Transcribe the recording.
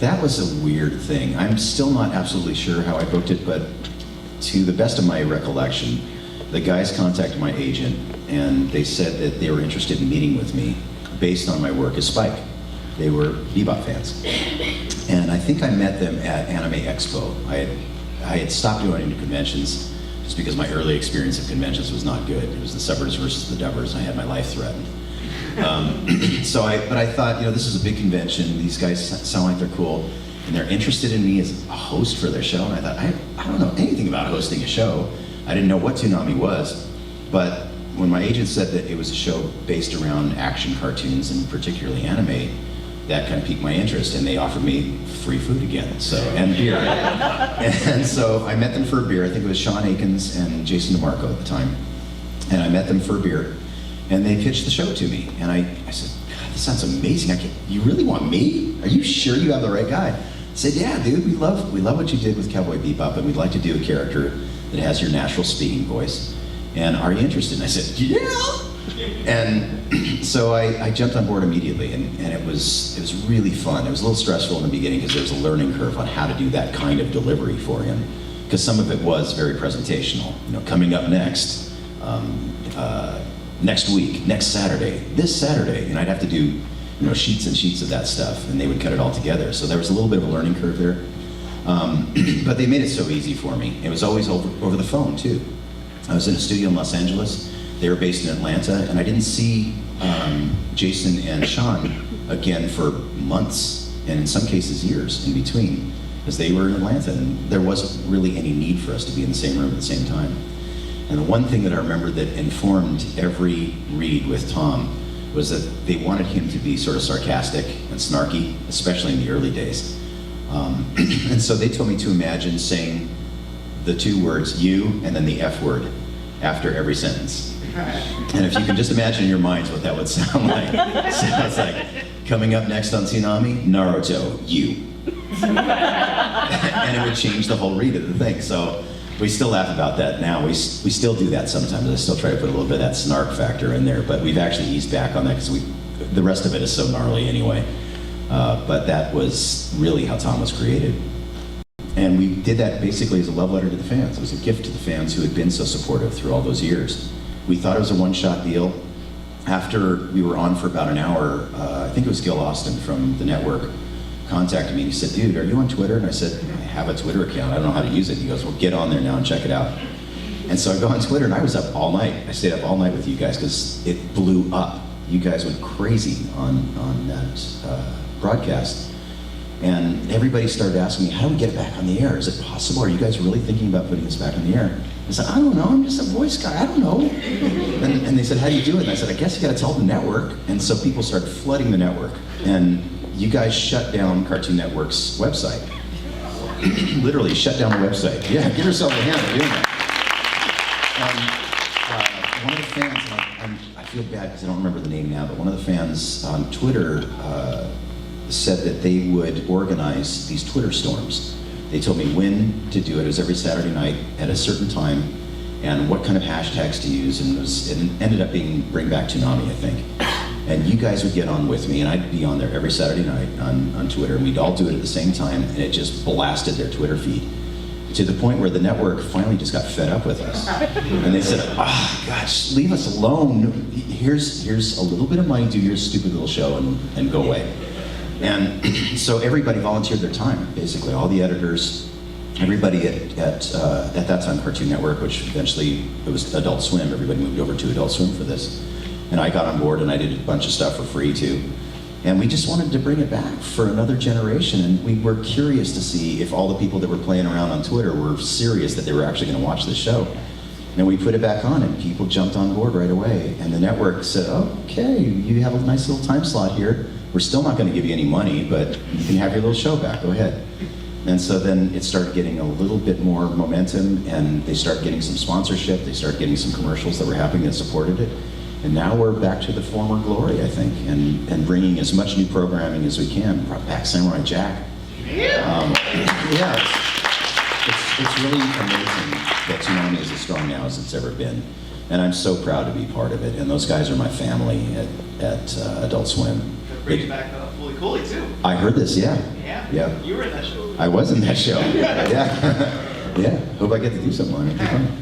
That was a weird thing. I'm still not absolutely sure how I booked it, but to the best of my recollection, the guys contacted my agent and they said that they were interested in meeting with me based on my work as Spike. They were Bebop fans. And I think I met them at Anime Expo. I had stopped going to conventions just because my early experience of conventions was not good. It was the subbers versus the dubbers, and I had my life threatened. But I thought, this is a big convention. These guys sound like they're cool, and they're interested in me as a host for their show. And I thought, I don't know anything about hosting a show. I didn't know what Toonami was, but when my agent said that it was a show based around action cartoons and particularly anime, that kind of piqued my interest, and they offered me free food again, and beer. And so I met them for a beer. I think it was Sean Akins and Jason DeMarco at the time. And I met them for a beer, and they pitched the show to me. And I said, God, this sounds amazing. You really want me? Are you sure you have the right guy? I said, yeah, dude, we love what you did with Cowboy Bebop, and we'd like to do a character that has your natural speaking voice. And are you interested? And I said, yeah. And so I jumped on board immediately, and it was really fun. It was a little stressful in the beginning because there was a learning curve on how to do that kind of delivery for him, because some of it was very presentational. Coming up next, next week, next Saturday, this Saturday, and I'd have to do sheets and sheets of that stuff, and they would cut it all together. So there was a little bit of a learning curve there, but they made it so easy for me. It was always over the phone too. I was in a studio in Los Angeles. They were based in Atlanta, and I didn't see Jason and Sean again for months, and in some cases years in between, because they were in Atlanta, and there wasn't really any need for us to be in the same room at the same time. And the one thing that I remember that informed every read with Tom was that they wanted him to be sort of sarcastic and snarky, especially in the early days. And so they told me to imagine saying the two words, you, and then the F word after every sentence. And if you can just imagine in your minds what that would sound like. Sounds like, coming up next on Toonami, Naruto, you. And it would change the whole read of the thing. So we still laugh about that now. We still do that sometimes. I still try to put a little bit of that snark factor in there, but we've actually eased back on that because the rest of it is so gnarly anyway. But that was really how Tom was created. And we did that basically as a love letter to the fans. It was a gift to the fans who had been so supportive through all those years. We thought it was a one-shot deal. After we were on for about an hour, I think it was Gil Austin from the network contacted me and he said, dude, are you on Twitter? And I said, I have a Twitter account. I don't know how to use it. He goes, well, get on there now and check it out. And so I go on Twitter, and I was up all night. I stayed up all night with you guys because it blew up. You guys went crazy on that broadcast. And everybody started asking me, how do we get it back on the air? Is it possible? Are you guys really thinking about putting this back on the air? I said, I don't know, I'm just a voice guy, I don't know. And they said, how do you do it? And I said, I guess you gotta tell the network. And so people started flooding the network. And you guys shut down Cartoon Network's website. Literally shut down the website. Yeah, give yourself a hand for doing that. One of the fans, and I feel bad because I don't remember the name now, but one of the fans on Twitter said that they would organize these Twitter storms. They told me when to do it. It was every Saturday night at a certain time, and what kind of hashtags to use, and it ended up being Bring Back Toonami, I think. And you guys would get on with me, and I'd be on there every Saturday night on Twitter, and we'd all do it at the same time, and it just blasted their Twitter feed, to the point where the network finally just got fed up with us. And they said, oh, gosh, leave us alone. Here's a little bit of money, do your stupid little show, and go away. And so everybody volunteered their time, basically, all the editors, everybody at that time Cartoon Network, which eventually it was Adult Swim. Everybody moved over to Adult Swim for this. And I got on board and I did a bunch of stuff for free too. And we just wanted to bring it back for another generation, and we were curious to see if all the people that were playing around on Twitter were serious that they were actually gonna watch this show. And we put it back on and people jumped on board right away. And the network said, okay, you have a nice little time slot here. We're still not gonna give you any money, but you can have your little show back, go ahead. And so then it started getting a little bit more momentum, and they started getting some sponsorship, they started getting some commercials that were happening that supported it. And now we're back to the former glory, I think, and bringing as much new programming as we can. Brought back Samurai Jack. Yeah, it's really amazing that Toonami is as strong now as it's ever been. And I'm so proud to be part of it. And those guys are my family at Adult Swim. brings back Fully Cooley too. I heard this, yeah. Yeah? Yeah. You were in that show. I was in that show. Yeah. Yeah. Hope I get to do something on it. It'd be fun.